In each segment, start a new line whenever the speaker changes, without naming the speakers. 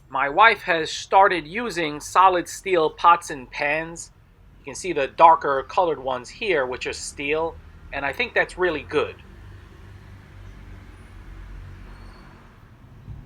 My wife has started using solid steel pots and pans. You can see the darker colored ones here, which are steel, and I think that's really good.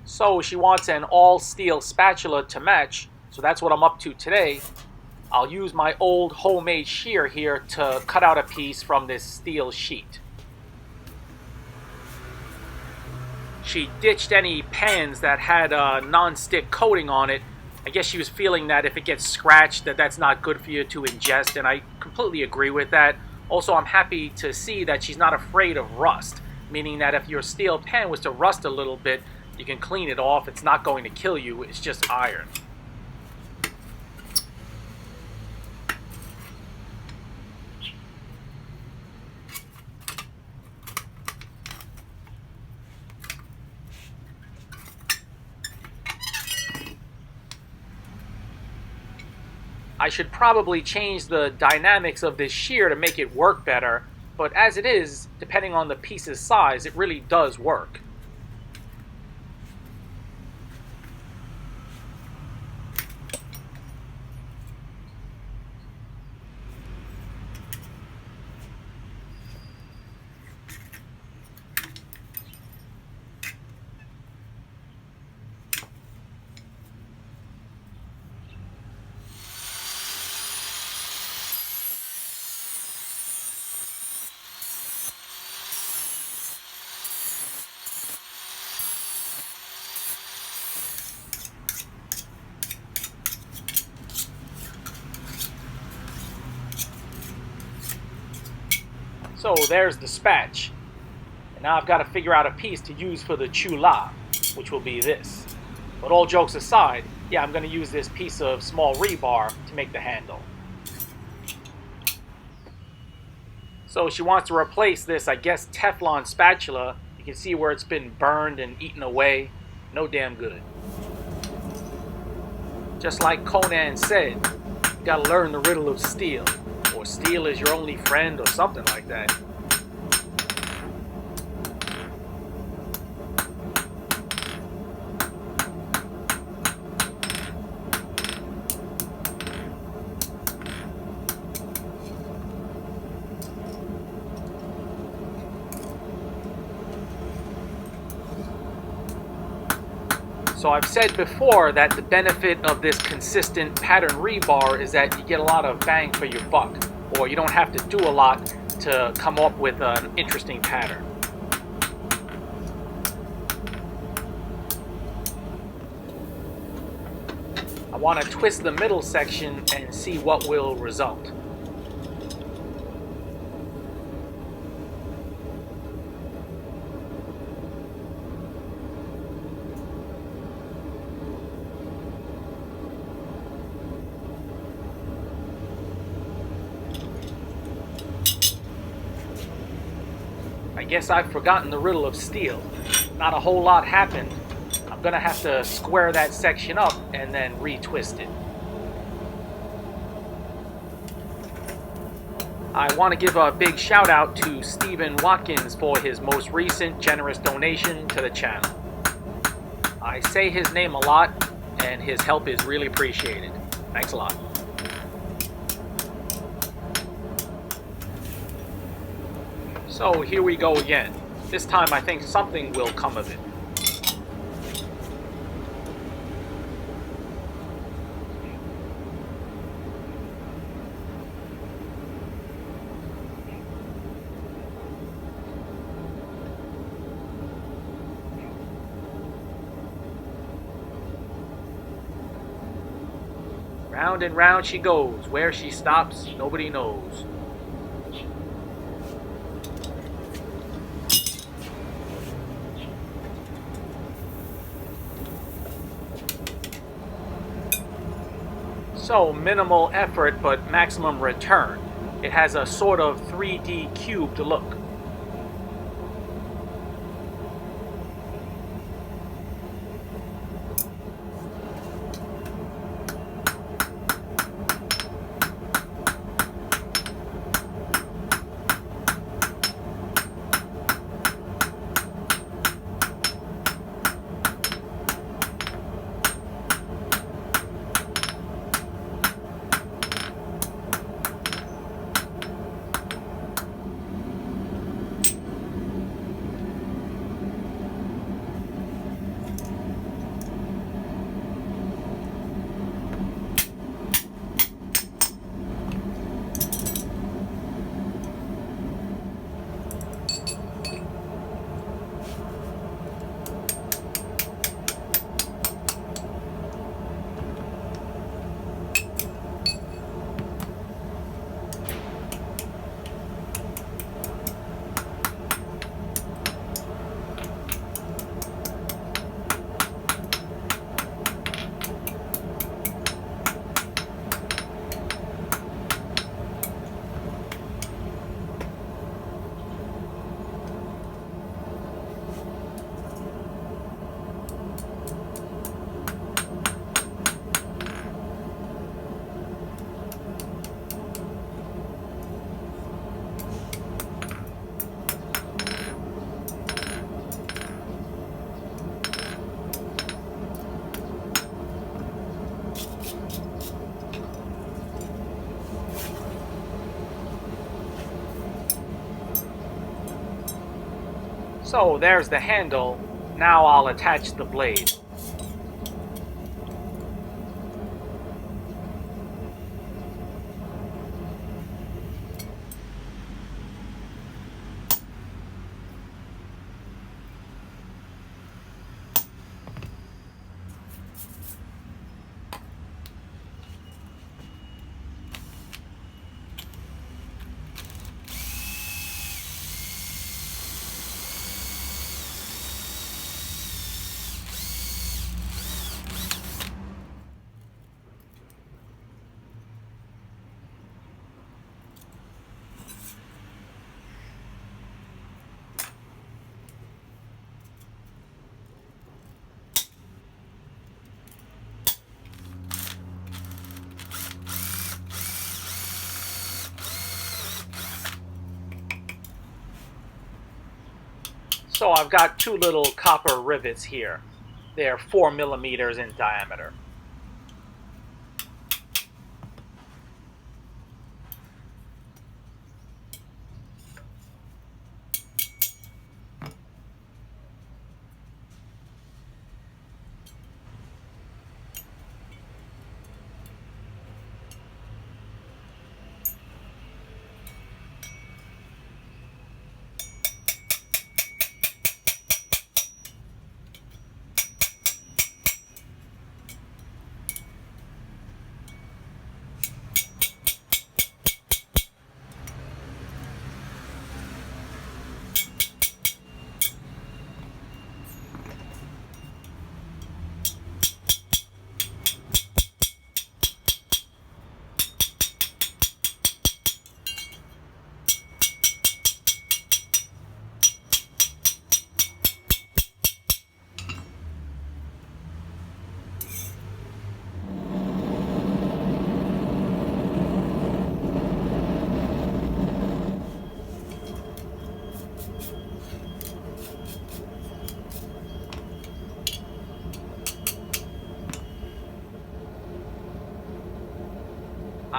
So she wants an all-steel spatula to match, so that's what I'm up to today. I'll use my old homemade shear here to cut out a piece from this steel sheet. She ditched any pans that had a non-stick coating on it. I guess she was feeling that if it gets scratched, that's not good for you to ingest, and I completely agree with that. Also, I'm happy to see that she's not afraid of rust, meaning that if your steel pan was to rust a little bit, you can clean it off. It's not going to kill you. It's just iron. I should probably change the dynamics of this shear to make it work better, but as it is, depending on the piece's size, it really does work. So there's the spatch. And now I've got to figure out a piece to use for the chula, which will be this. But all jokes aside, yeah, I'm going to use this piece of small rebar to make the handle. So she wants to replace this, I guess, Teflon spatula. You can see where it's been burned and eaten away. No damn good. Just like Conan said, you gotta learn the riddle of steel. Or steel is your only friend, or something like that. So I've said before that the benefit of this consistent pattern rebar is that you get a lot of bang for your buck, or you don't have to do a lot to come up with an interesting pattern. I want to twist the middle section and see what will result. I guess I've forgotten the riddle of steel. Not a whole lot happened. I'm gonna have to square that section up and then retwist it. I want to give a big shout out to Stephen Watkins for his most recent generous donation to the channel. I say his name a lot, and his help is really appreciated. Thanks a lot. So here we go again. This time I think something will come of it. Round and round she goes. Where she stops, nobody knows. So minimal effort, but maximum return. It has a sort of 3D cubed look. So there's the handle. Now I'll attach the blade. So I've got two little copper rivets here. They're 4 millimeters in diameter.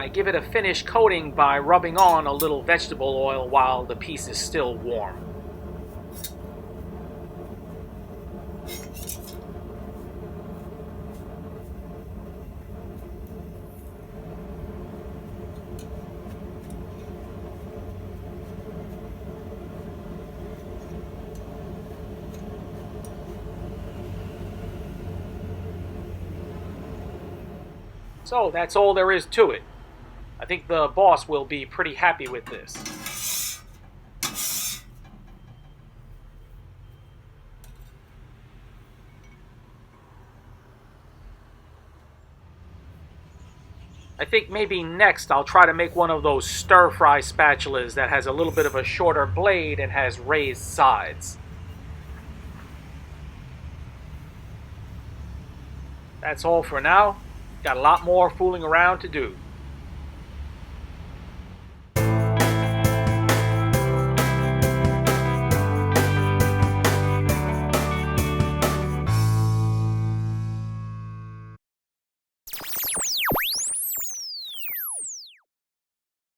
I give it a finish coating by rubbing on a little vegetable oil while the piece is still warm. So that's all there is to it. I think the boss will be pretty happy with this. I think maybe next I'll try to make one of those stir-fry spatulas that has a little bit of a shorter blade and has raised sides. That's all for now. Got a lot more fooling around to do.